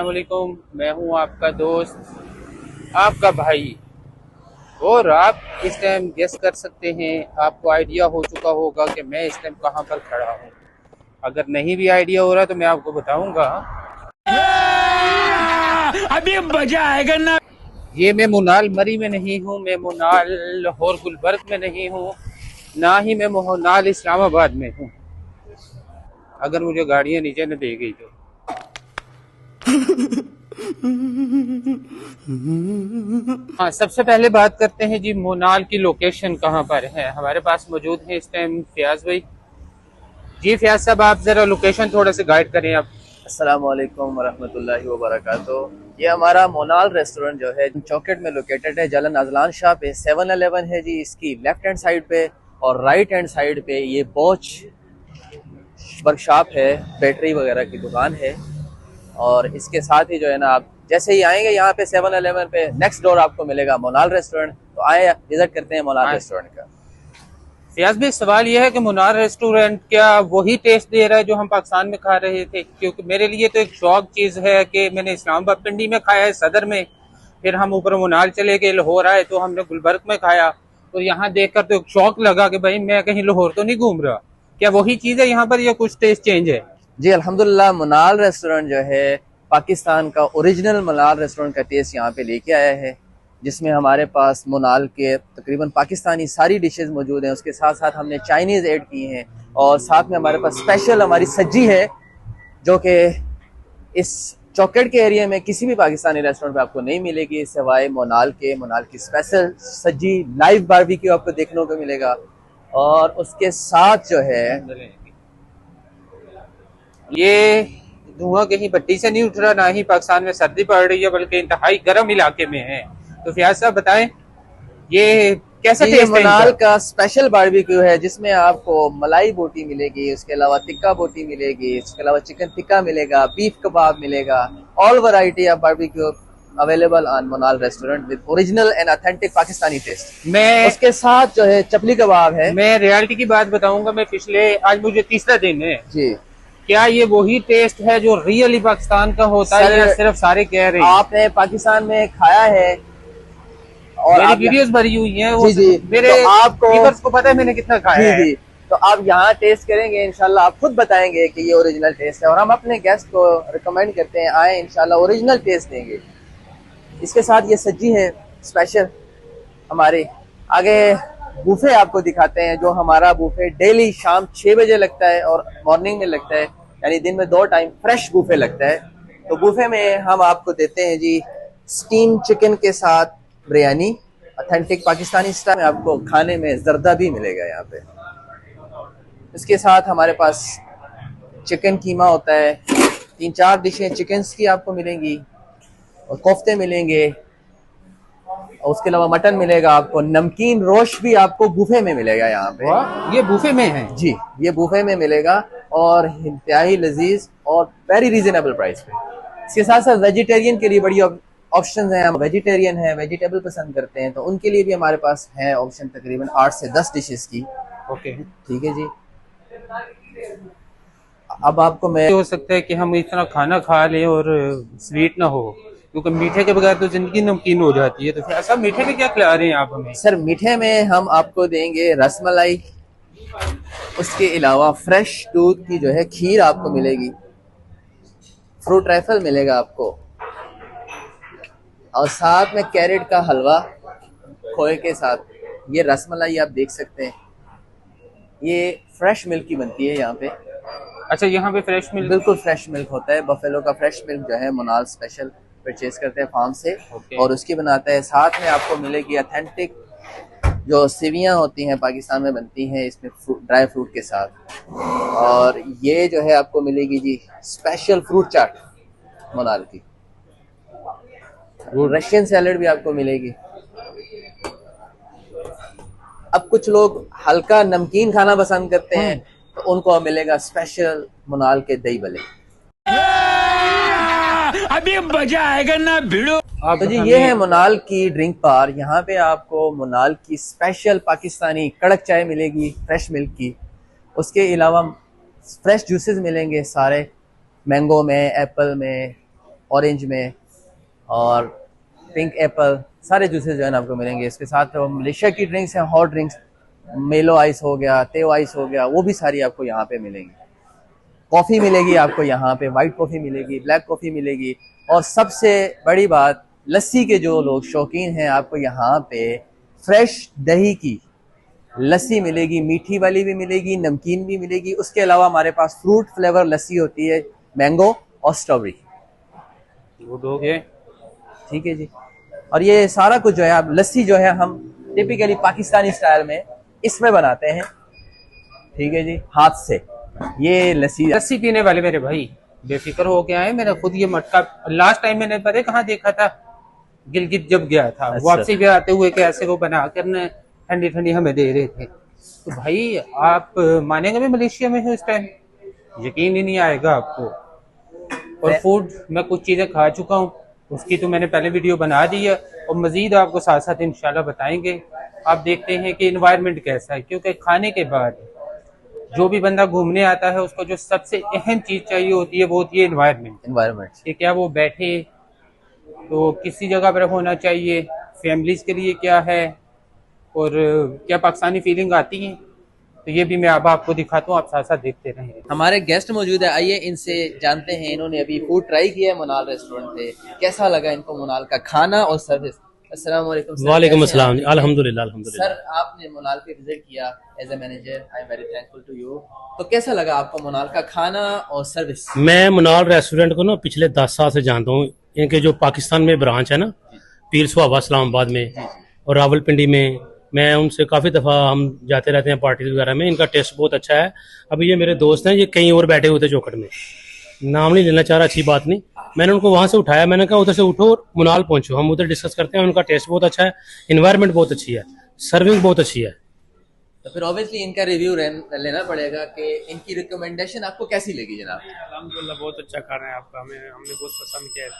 अस्सलाम वालेकुम। मैं हूं आपका दोस्त, आपका भाई। और आप इस टाइम गेस कर सकते हैं, आपको आइडिया हो चुका होगा कि मैं इस टाइम कहां पर खड़ा हूं। अगर नहीं भी आइडिया हो रहा तो मैं आपको बताऊंगा। अभी मजा आएगा ना। ये मैं मुनाल मरी में नहीं हूं, मैं मुनाल लाहौर गुलबर्ग में नहीं हूं, ना ही मैं मुनाल इस्लामाबाद में हूं। अगर मुझे गाड़ियां नीचे न दे गई तो हाँ, सबसे पहले बात करते हैं जी, मोनाल की लोकेशन कहाँ पर है। हमारे पास मौजूद है इस टाइम फयाज भाई। जी फयाज साहब, आप जरा लोकेशन थोड़ा सा गाइड करें आप। अस्सलाम वालेकुम वरहमतुल्लाहि वबरकातुहू। ये हमारा मोनाल रेस्टोरेंट जो है चौकेट में लोकेटेड है, जलन अजलान शाह पे। 7-Eleven है जी इसकी लेफ्ट हैंड साइड पे, और राइट हैंड साइड पे ये बॉच वर्कशॉप है, बैटरी वगैरह की दुकान है। और इसके साथ ही जो है ना, आप जैसे ही आएंगे यहाँ पे 7-Eleven पे नेक्स्ट डोर आपको मिलेगा मोनाल रेस्टोरेंट। तो आए विजिट करते हैं मोनाल रेस्टोरेंट का। फयाज भाई, सवाल यह है कि मुनार रेस्टोरेंट क्या वही टेस्ट दे रहा है जो हम पाकिस्तान में खा रहे थे? क्योंकि मेरे लिए तो एक शौक चीज़ है कि मैंने इस्लामाबाद पिंडी में खाया है, सदर में, फिर हम ऊपर मुनार चले गए, लाहौर आए तो हमने गुलबर्ग में खाया। तो यहाँ देखकर तो एक शौक लगा कि भाई मैं कहीं लाहौर तो नहीं घूम रहा। क्या वही चीज़ है यहाँ पर या कुछ टेस्ट चेंज है? जी अल्हम्दुलिल्लाह, मुनाल रेस्टोरेंट जो है पाकिस्तान का ओरिजिनल मुनाल रेस्टोरेंट का टेस्ट यहाँ पे लेके आया है, जिसमें हमारे पास मुनाल के तकरीबन पाकिस्तानी सारी डिशेस मौजूद हैं। उसके साथ साथ हमने चाइनीज़ ऐड की हैं, और साथ में हमारे पास स्पेशल हमारी सज्जी है, जो कि इस चौकेट के एरिया में किसी भी पाकिस्तानी रेस्टोरेंट पे आपको नहीं मिलेगी सिवाय मुनाल के। मुनाल की स्पेशल सज्जी लाइव बारबेक्यू आपको देखने को मिलेगा। और उसके साथ जो है ये धुआं कहीं भट्टी से नहीं उठ रहा, ना ही पाकिस्तान में सर्दी पड़ रही है, बल्कि इंतहाई गर्म इलाके में है। तो फयाज साहब बताएं, ये कैसा ये टेस्ट है मुनाल इनका? का स्पेशल बारबेक्यू है, जिसमें आपको मलाई बोटी मिलेगी, उसके अलावा टिक्का बोटी मिलेगी, उसके अलावा चिकन टिक्का मिलेगा, बीफ कबाब मिलेगा। All variety of barbecue available on Monal restaurant with original and authentic Pakistani taste. मैं उसके साथ जो है चपली कबाब है। मैं रियलिटी की बात बताऊंगा। मैं पिछले, आज मुझे तीसरा दिन है। जी, क्या ये वही टेस्ट है जो रियली पाकिस्तान का होता है या सिर्फ सारे कह रहे हैं? आपने पाकिस्तान में खाया है और मेरी आप वीडियोस भरी हुई हैं, जी जी, मेरे तो आपको व्यूअर्स को पता है मैंने कितना खाया है। जी, तो आप यहाँ टेस्ट करेंगे, इंशाल्लाह आप खुद बताएंगे कि ये ओरिजिनल टेस्ट है। और हम अपने गेस्ट को रिकमेंड करते हैं, आए इंशाल्लाह ओरिजिनल टेस्ट देंगे। इसके साथ ये सज्जी है स्पेशल हमारे। आगे बूफे आपको दिखाते हैं, जो हमारा बूफे डेली शाम 6 बजे लगता है और मॉर्निंग में लगता है, यानी दिन में 2 टाइम फ्रेश बूफे लगता है। तो बूफे में हम आपको देते हैं जी स्टीम चिकन के साथ बिरयानी, ऑथेंटिक पाकिस्तानी स्टाइल में। आपको खाने में जर्दा भी मिलेगा यहाँ पे। इसके साथ हमारे पास चिकन कीमा होता है, 3-4 डिशें चिकन की आपको मिलेंगी, और कोफ्ते मिलेंगे, और उसके अलावा मटन मिलेगा आपको। नमकीन रोश भी आपको बूफे में मिलेगा यहाँ पे। ये बूफे में है जी, ये बूफे में मिलेगा, और इंतहाई लजीज और वेरी रीजनेबल प्राइस पे। इसके साथ साथ वेजिटेरियन के लिए बड़ी ऑप्शंस हैं। हम वेजिटेरियन है, वेजिटेबल पसंद करते हैं, तो उनके लिए भी हमारे पास है ऑप्शन, तकरीबन 8 से 10 डिशेस की। ओके, ठीक है जी। अब आपको मैं हो सकता है कि हम इतना खाना खा लें और स्वीट ना हो, क्योंकि मीठे के बगैर तो जिंदगी नमकीन हो जाती है। तो फिर सब मीठे में क्या खिला रहे हैं आप हमें? सर, मीठे में हम आपको देंगे रसमलाई, उसके अलावा फ्रेश दूध की जो है खीर आपको मिलेगी, फ्रूट रैफल मिलेगा आपको, और साथ में कैरेट का हलवा खोए के साथ। ये रसमलाई आप देख सकते हैं, ये फ्रेश मिल्क की बनती है यहाँ पे। अच्छा, यहाँ पे फ्रेश मिल्क? बिल्कुल फ्रेश मिल्क होता है। बफेलो का फ्रेश मिल्क जो है मुनाल स्पेशल परचेज करते हैं फार्म से, और उसकी बनाता है। साथ में आपको मिलेगी ऑथेंटिक जो सेवियाँ होती हैं पाकिस्तान में बनती हैं, इसमें ड्राई फ्रूट के साथ। और ये जो है आपको मिलेगी जी स्पेशल फ्रूट चाट मुनाल की। रशियन सैलेड भी आपको मिलेगी। अब कुछ लोग हल्का नमकीन खाना पसंद करते हैं, तो उनको मिलेगा स्पेशल मुनाल के दही भल्ले। अभी मजा आएगा ना भिड़ो। तो जी, ये है मुनाल की ड्रिंक बार। यहाँ पे आपको मुनाल की स्पेशल पाकिस्तानी कड़क चाय मिलेगी फ्रेश मिल्क की। उसके अलावा फ्रेश जूसेस मिलेंगे सारे, मैंगो में, एप्पल में, ऑरेंज में, और पिंक एप्पल, सारे जूसेस जो है ना आपको मिलेंगे। इसके साथ मलेशिया की ड्रिंक्स हैं, हॉट ड्रिंक्स, मेलो आइस हो गया, तेओ आइस हो गया, वो भी सारी आपको यहाँ पे मिलेंगी। कॉफ़ी मिलेगी आपको यहाँ पे, वाइट कॉफ़ी मिलेगी, ब्लैक कॉफ़ी मिलेगी, और सबसे बड़ी बात, लस्सी के जो लोग शौकीन हैं, आपको यहाँ पे फ्रेश दही की लस्सी मिलेगी, मीठी वाली भी मिलेगी, नमकीन भी मिलेगी। उसके अलावा हमारे पास फ्रूट फ्लेवर लस्सी होती है, मैंगो और स्ट्रॉबेरी। गुड हो गए। ठीक है जी। और ये सारा कुछ जो है, आप लस्सी जो है हम टिपिकली पाकिस्तानी स्टाइल में इसमें बनाते हैं, ठीक है जी, हाथ से। ये लस्सी लस्सी पीने वाले मेरे भाई बेफिक्र हो गया है। मैंने खुद ये मटका लास्ट टाइम मैंने पता है कहाँ देखा था, गिलगित जब गया था। अच्छा। वापसी पे आते हुए कैसे वो बना कर ठंडी ठंडी हमें दे रहे थे। तो भाई आप मानेंगे मैं मलेशिया में हूँ इस टाइम, यकीन ही नहीं आएगा आपको। और फूड मैं कुछ चीजें खा चुका हूँ, उसकी तो मैंने पहले वीडियो बना दी है, और मजीद आपको साथ साथ इंशाल्लाह बताएंगे। आप देखते हैं कि इन्वायरमेंट कैसा है, क्योंकि खाने के बाद जो भी बंदा घूमने आता है उसको जो सबसे अहम चीज चाहिए होती है वो होती है इन्वायरमेंट। कि क्या वो बैठे तो किसी जगह पर होना चाहिए, फैमिलीज के लिए क्या है, और क्या पाकिस्तानी फीलिंग आती है। तो ये भी मैं अब आपको दिखाता हूँ, आप साथ साथ देखते रहें। हमारे गेस्ट मौजूद है, आइए इनसे जानते हैं। इन्होंने अभी फूड ट्राई किया है मुनाल रेस्टोरेंट पे, कैसा लगा इनको मुनाल का खाना और सर्विस। अस्सलाम वालेकुम सर। वालेकुम अस्सलाम। अल्हम्दुलिल्लाह अल्हम्दुलिल्लाह। सर, आपने मुनाल पे विजिट किया as a manager, I am very thankful to you. तो कैसा लगा आपको मुनाल का खाना और सर्विस? मैं मुनाल रेस्टोरेंट को ना पिछले 10 साल से जानता हूँ। इनके जो पाकिस्तान में ब्रांच है ना, पीर सुहावा इस्लामाबाद में और रावलपिंडी में, मैं उनसे काफ़ी दफ़ा हम जाते रहते हैं पार्टीज वगैरह में। इनका टेस्ट बहुत अच्छा है। अभी ये मेरे दोस्त हैं, ये कहीं और बैठे हुए थे चौखट में, नाम नहीं लेना चाह रहा, अच्छी बात नहीं। मैंने उनको वहाँ से उठाया, मैंने कहा उधर से उठो और मुनाल पहुँचो, हम उधर डिस्कस करते हैं। उनका टेस्ट बहुत अच्छा है, इन्वायरमेंट बहुत अच्छी है, सर्विंग बहुत अच्छी है। तो फिर ऑब्वियसली इनका रिव्यू लेना पड़ेगा कि इनकी रिकमेंडेशन आपको कैसी लगी जनाब? अल्हम्दुलिल्लाह बहुत अच्छा खाना है आपका, हमने बहुत पसंद किया है,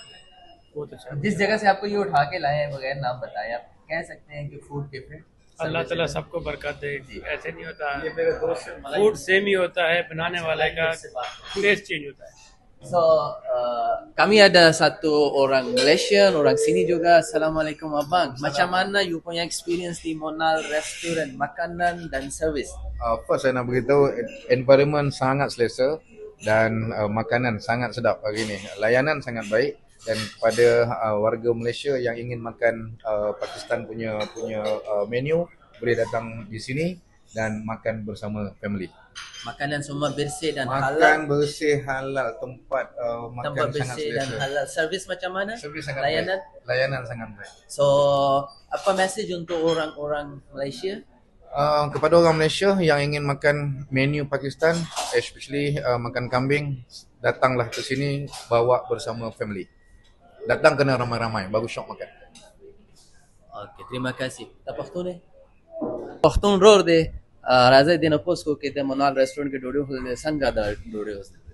बहुत अच्छा। जिस जगह से आपको ये उठा के लाए हैं, बगैर नाम बताए, आप कह सकते हैं कि फूड डिफरेंट। अल्लाह ताला सबको बरकत दे। ऐसे नहीं होता, फूड सेम ही होता है, बनाने वाले का टेस्ट चेंज होता है। So, kami ada satu orang Malaysia, orang sini juga. Assalamualaikum abang. Macam mana you punya experience di Monal Restaurant, makanan dan servis? First saya nak beritahu environment sangat selesa dan makanan sangat sedap hari ni. Layanan sangat baik, dan kepada warga Malaysia yang ingin makan Pakistan punya menu boleh datang di sini dan makan bersama family. Makanan semua bersih dan halal. Makan bersih, halal, tempat makan Tempat sangat bersih dan selesa. halal. Servis macam mana? Servis sangat Layanan. baik. Layanan sangat baik. So, apa message untuk orang-orang Malaysia? Kepada orang Malaysia yang ingin makan menu Pakistan, especially makan kambing, datanglah ke sini, bawa bersama family. Datang kena ramai-ramai, baru syok makan. Okay, terima kasih. Tak Pakhtun eh? Pakhtun roar deh. राजा दिन oppose को कहते हैं मुनाल restaurant के डोडे होते हैं, संगा दा डोडे होते हैं।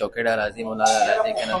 चौकेडा राजी मुनाल राजी के नाम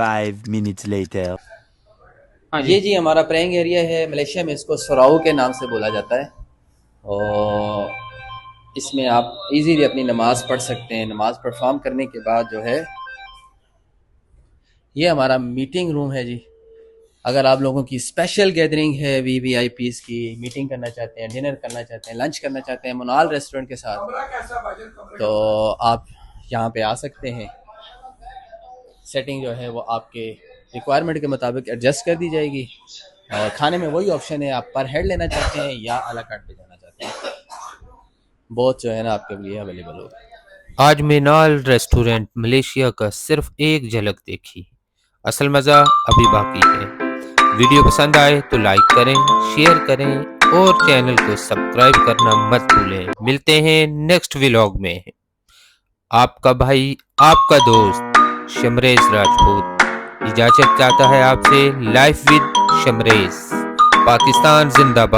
5 minutes later. हाँ ये जी हमारा प्रेइंग एरिया है। मलेशिया में इसको सराऊ के नाम से बोला जाता है, और इसमें आप इजीली अपनी नमाज पढ़ सकते हैं। नमाज परफॉर्म करने के बाद जो है, ये हमारा मीटिंग रूम है जी। अगर आप लोगों की स्पेशल गैदरिंग है, VVIPs की मीटिंग करना चाहते हैं, डिनर करना चाहते हैं, लंच करना चाहते हैं मुनाल रेस्टोरेंट के साथ, तो आप यहाँ पे आ सकते हैं। सेटिंग जो है वो आपके रिक्वायरमेंट के मुताबिक एडजस्ट कर दी जाएगी, और खाने में वही ऑप्शन है, आप पर हेड लेना चाहते हैं या अला कार्ट पे जाना चाहते हैं, बहुत जो है ना आपके लिए अवेलेबल होगा। आज मिनाल रेस्टोरेंट मलेशिया का सिर्फ एक झलक देखी, असल मज़ा अभी बाकी है। वीडियो पसंद आए तो लाइक करें, शेयर करें और चैनल को सब्सक्राइब करना मत भूलें। मिलते हैं नेक्स्ट व्लॉग में। आपका भाई, आपका दोस्त शमरेज राजपूत इजाज़त चाहता है आपसे। Life with Shamrez. पाकिस्तान जिंदाबाद।